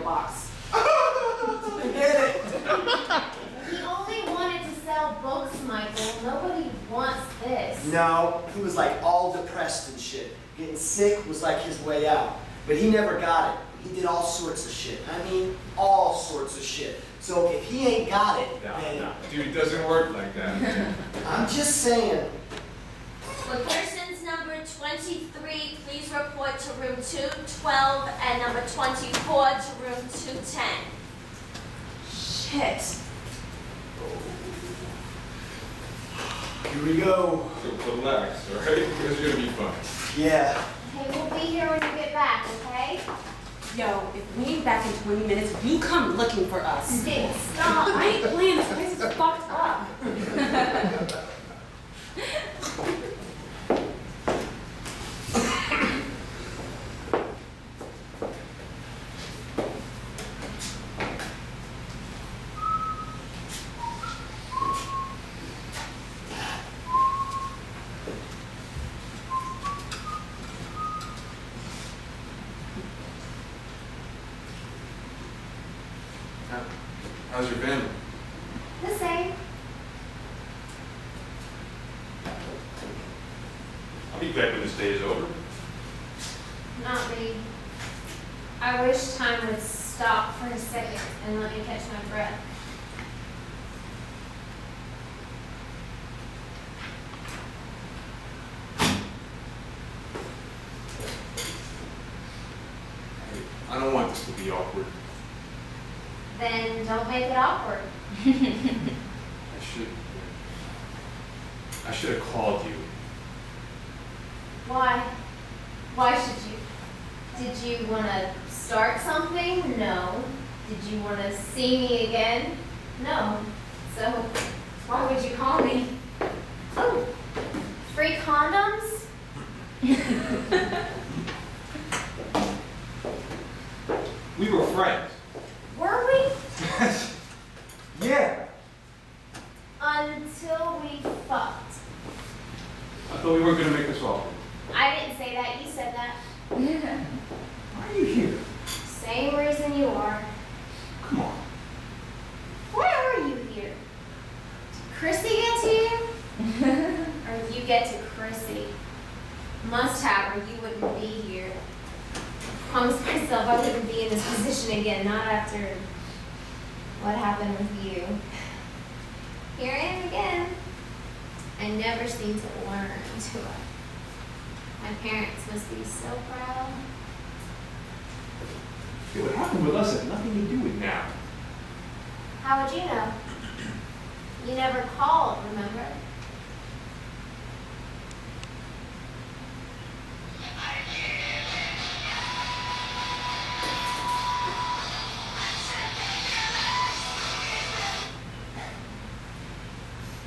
box. Get it? He only wanted to sell books, Michael. Nobody wants this. No, he was like all depressed and shit. Getting sick was like his way out. But he never got it. He did all sorts of shit. I mean, all sorts of shit. So if he ain't got it, then... No, dude, it doesn't work like that. I'm just saying. Would persons number 23 please report to room 212 and number 24 to room 210? Shit. Here we go. So relax, all right? It's gonna be fun. Yeah. Hey, we'll be here when you get back, okay? Yo, if we ain't back in 20 minutes, you come looking for us. Dick, stop. I ain't playing. This place is fucked up. How's your family? The same. I'll be back when this day is over. Not me. I wish time would stop for a second and let me catch my breath. I don't want this to be awkward. Then don't make it awkward. I should have called you. Why? Why should you? Did you want to start something? No. Did you want to see me again? No. So, why would you call me? Oh, free condoms? We were friends. Were we? Yeah. Until we fucked. I thought we weren't gonna make this awkward. I didn't say that, you said that. Why are you here? Same reason you are. Come on. Why are you here? Did Chrissy get to you? Or you get to Chrissy? Must have, or you wouldn't be here. I promised myself I wouldn't be in this position again, not after what happened with you. Here I am again. I never seem to learn, do I? My parents must be so proud. Hey, what happened with us had nothing to do with now. How would you know? You never called, remember?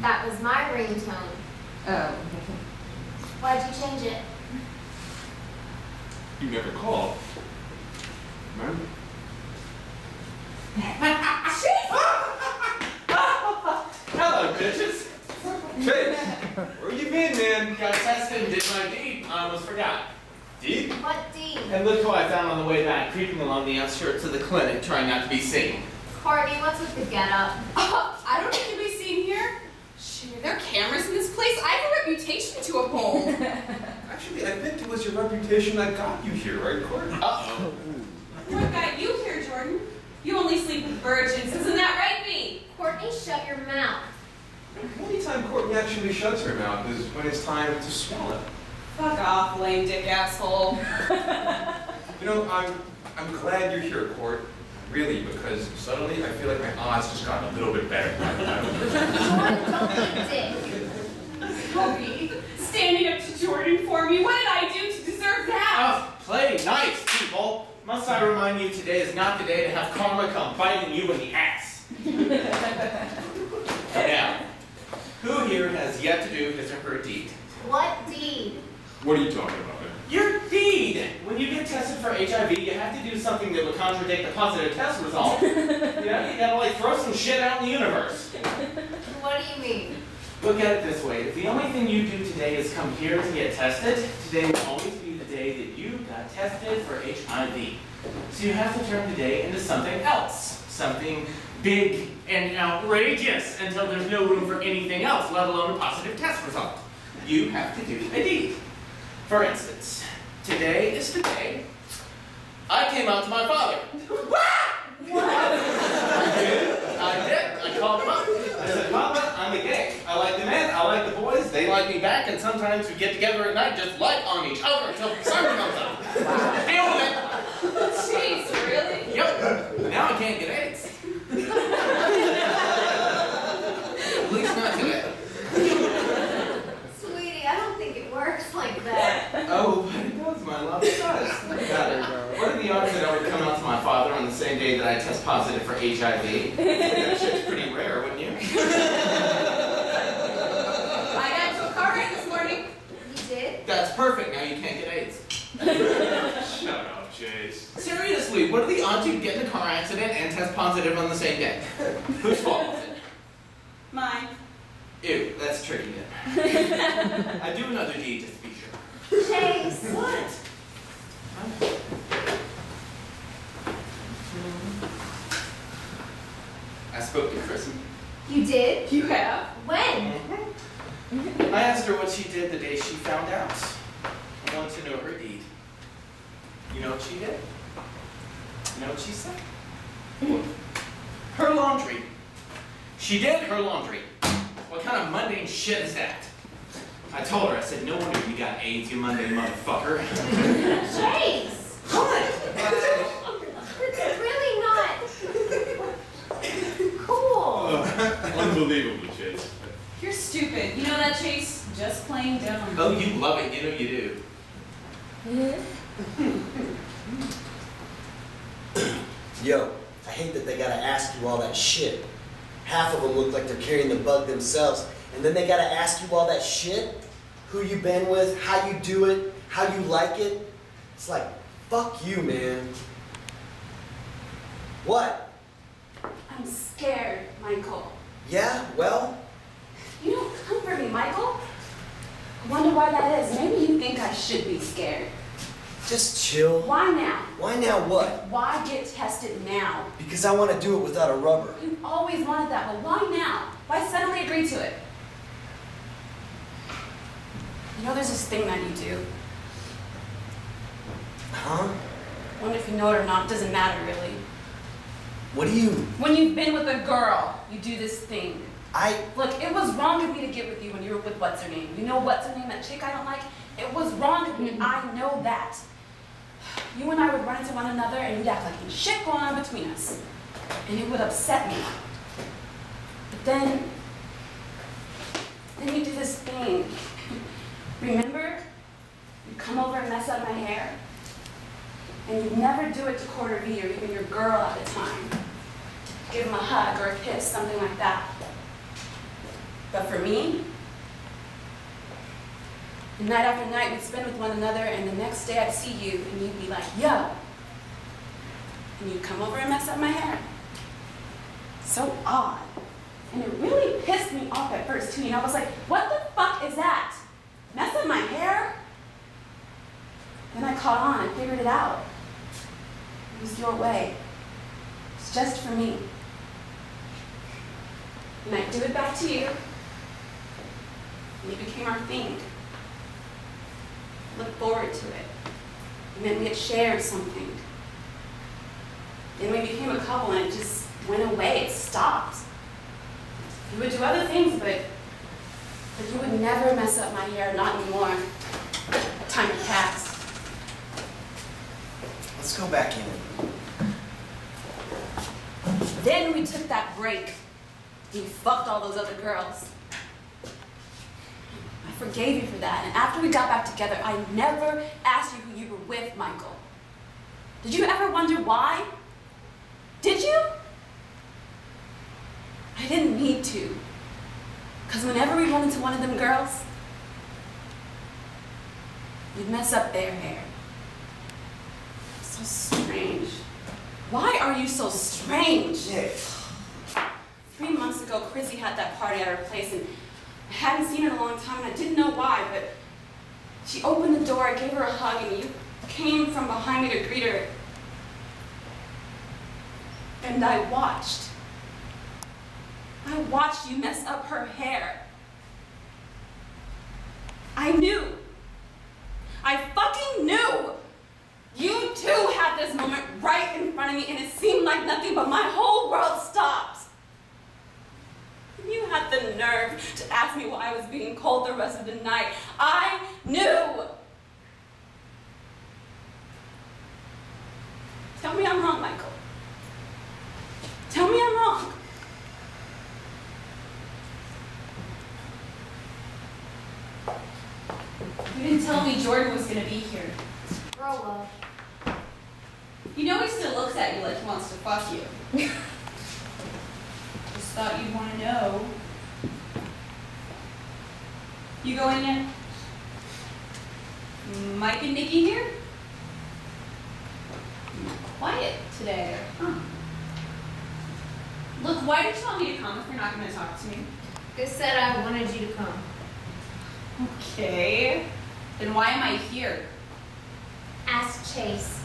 That was my ringtone. Oh. Why'd you change it? You never called. Remember? Hello, bitches. Chase, where you been, man? Got tested and did my deed. I almost forgot. Deed? What deed? And look who I found on the way back, creeping along the outskirts of the clinic, trying not to be seen. Courtney, what's with the getup? I don't need to be seen here. Shit, are there cameras in this place? I have a reputation to uphold. Actually, I think it was your reputation that got you here, right, Court? Uh-oh. What got you here, Jordan? You only sleep with virgins, isn't that right, B? Courtney, shut your mouth. The only time Courtney actually shuts her mouth is when it's time to swallow. Fuck off, lame dick asshole. You know, I'm glad you're here, Court. Really, because suddenly I feel like my odds just got a little bit better. Jordan, don't be a dick. Kobe, standing up to Jordan for me. What did I do to deserve that? Oh, play nice, people. Must I remind you, today is not the day to have karma come biting you in the ass. Now, who here has yet to do his or her deed? What deed? What are you talking about, man? Your deed! When you get tested for HIV, you have to do something that would contradict the positive test result. You know, you gotta like throw some shit out in the universe. What do you mean? Look at it this way. If the only thing you do today is come here to get tested, today will always be the day that you got tested for HIV. So you have to turn the day into something else. Something big and outrageous until there's no room for anything else, let alone a positive test result. You have to do a deed. For instance, today is the day I came out to my father. What? I did. I called him up. I said, Papa, I'm a gay. I like the men, I like the boys, they like me back, and sometimes we get together at night just like on each other until the sun comes up. Deal with it. Jeez, really? Yep. Now I can't get AIDS. At least not today. Sweetie, I don't think it works like that. Oh, but it does, my love. It does. Think about it. What are the odds that I would come out to my father on the same day that I test positive for HIV? That shit's pretty rare, wouldn't you? I got into a car wreck this morning. You did? That's perfect. Now you can't get AIDS. Shut up, Chase. Seriously, what are the odds you'd get in a car accident and test positive on the same day? Whose fault was it? Mine. Ew, that's tricky then. I do another deed just to be sure. Chase. What? I spoke to Chrissy. You did? You have? When? I asked her what she did the day she found out. I want to know her deed. You know what she did? You know what she said? Her laundry. She did her laundry. What kind of mundane shit is that? I told her, I said, no wonder you got AIDS, you mundane motherfucker. Chase! What? It's really not cool. Unbelievable, Chase. You're stupid. You know that, Chase? Just plain dumb. Oh, you love it. You know you do. Yo, I hate that they gotta ask you all that shit. Half of them look like they're carrying the bug themselves, and then they gotta ask you all that shit? Who you been with, how you do it, how you like it? It's like, fuck you, man. What? I'm scared, Michael. Yeah, well, You don't comfort me, Michael. I wonder why that is. Maybe you think I should be scared. just chill. Why now? Why now what? Why get tested now? Because I wanna do it without a rubber. You always wanted that, but why now? Why suddenly agree to it? You know there's this thing that you do. Huh? I wonder if you know it or not. It doesn't matter, really. What do you... When you've been with a girl, you do this thing. Look, it was wrong of me to get with you when you were with what's-her-name. You know what's-her-name, that chick I don't like? It was wrong of me. I know that. You and I would run into one another and you'd act like there's shit going on between us. And it would upset me. But then you do this thing. Remember? You come over and mess up my hair. And you'd never do it to Quarter V or even your girl at the time. Give him a hug or a kiss, something like that. But for me, night after night we'd spend with one another, and the next day I'd see you and you'd be like, yo. And you'd come over and mess up my hair. So odd. And it really pissed me off at first too. You know, I was like, what the fuck is that? Mess up my hair? Then I caught on and figured it out. It was your way. It's just for me. And I'd do it back to you. And it became our thing. Look forward to it. And then we had shared something. Then we became a couple and it just went away. It stopped. You would do other things, but you would never mess up my hair, not anymore. Time had passed. Let's go back in. Then we took that break. You fucked all those other girls. I forgave you for that, and after we got back together, I never asked you who you were with, Michael. Did you ever wonder why? Did you? I didn't need to. Because whenever we run into one of them girls, you'd mess up their hair. So strange. Why are you so strange? Nick. 3 months ago, Chrissy had that party at her place, and I hadn't seen her in a long time, and I didn't know why, but she opened the door, I gave her a hug, and you came from behind me to greet her. And I watched. I watched you mess up her hair. I knew. I fucking knew. You too had this moment right in front of me, and it seemed like nothing, but my whole world stopped. And you had the nerve to ask me why I was being cold the rest of the night. I knew. Tell me I'm wrong, Michael. Tell me I'm wrong. You didn't tell me Jordan was gonna be here. Grow up. You know he still looks at you like he wants to fuck you. Just thought you'd want to know. You going yet? Mike and Nikki here? Quiet today. Huh. Look, why did you want me to come if you're not going to talk to me? Who said I wanted you to come? Okay. Then why am I here? Ask Chase.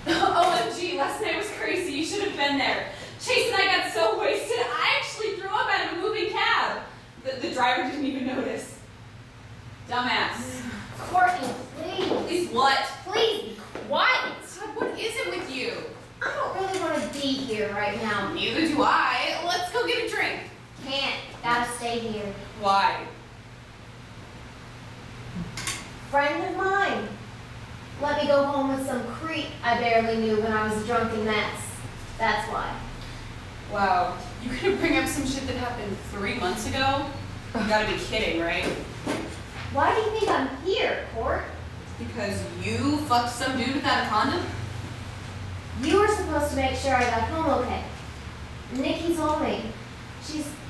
OMG, last night was crazy. You should have been there. Chase and I got so wasted, I actually threw up out of a moving cab. The driver didn't even notice. Dumbass. Courtney, please. Please what? Please be quiet. God, what is it with you? I don't really want to be here right now. Neither do I. Let's go get a drink. Can't. Gotta stay here. Why? Friend of mine. Let me go home with some creep I barely knew when I was a drunken mess. That's why. Wow. You could bring up some shit that happened 3 months ago? You gotta be kidding, right? Why do you think I'm here, Court? Because you fucked some dude without a condom? You were supposed to make sure I got home okay. Nikki told me.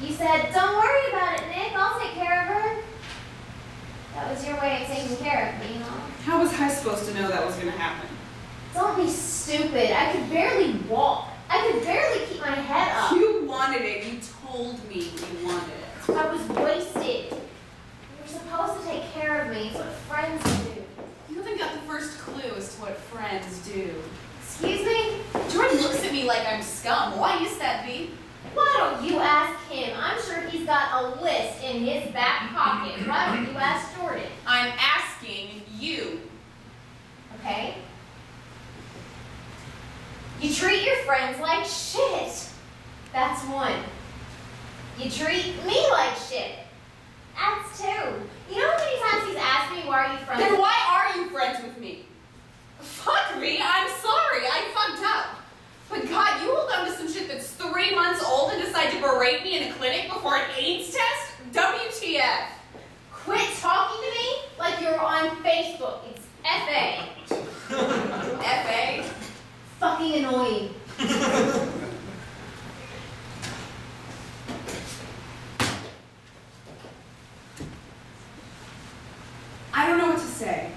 You said, don't worry about it, Nick. I'll take care of her. That was your way of taking care of me, you know? How was I supposed to know that was gonna happen? Don't be stupid. I could barely walk. I could barely keep my head up. You wanted it. You told me you wanted it. I was wasted. You were supposed to take care of me. It's what friends do. You haven't got the first clue as to what friends do. Excuse me? Jordan looks at me like I'm scum. Why is that, B? Why don't you ask him? I'm sure he's got a list in his back pocket. Why don't you ask Jordan? I'm asking you. Okay? You treat your friends like shit. That's one. You treat me like shit. That's two. You know how many times he's asked me, why are you friends? Then why are you friends with me? Fuck me, I'm sorry, I fucked up. But God, you hold on to some shit that's 3 months old and decide to berate me in a clinic before an AIDS test? WTF. Quit talking to me like you're on Facebook. It's FA. FA? Fucking annoying. I don't know what to say.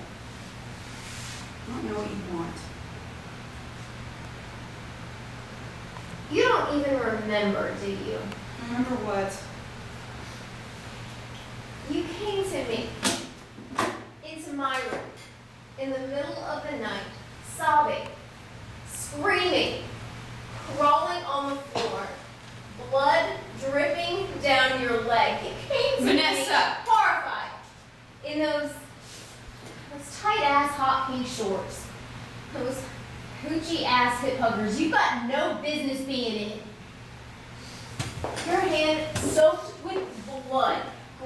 I don't know what you want. You don't even remember, do you? Remember what? You came to me into my room in the middle of the night, sobbing, screaming, crawling on the floor, blood dripping down your leg. You came to Vanessa! me horrified in those tight-ass hot pink shorts, those hoochie-ass hip huggers. You got no business being in. Your hand soaked with blood,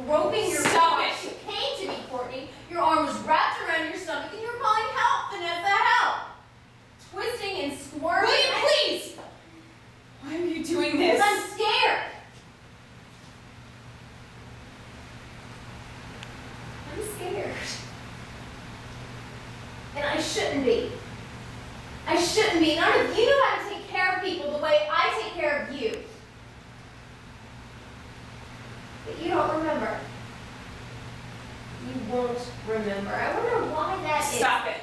groping your Stop crotch. it. You came to me, Courtney. Your arm was wrapped around your stomach, and you were calling help, Vanessa, help! Twisting and squirming. William, please! Why are you doing this? Because I'm scared. I'm scared. And I shouldn't be. I shouldn't be. None of you know how to take care of people the way I take care of you. But you don't remember. You won't remember. I wonder why that is. Stop it.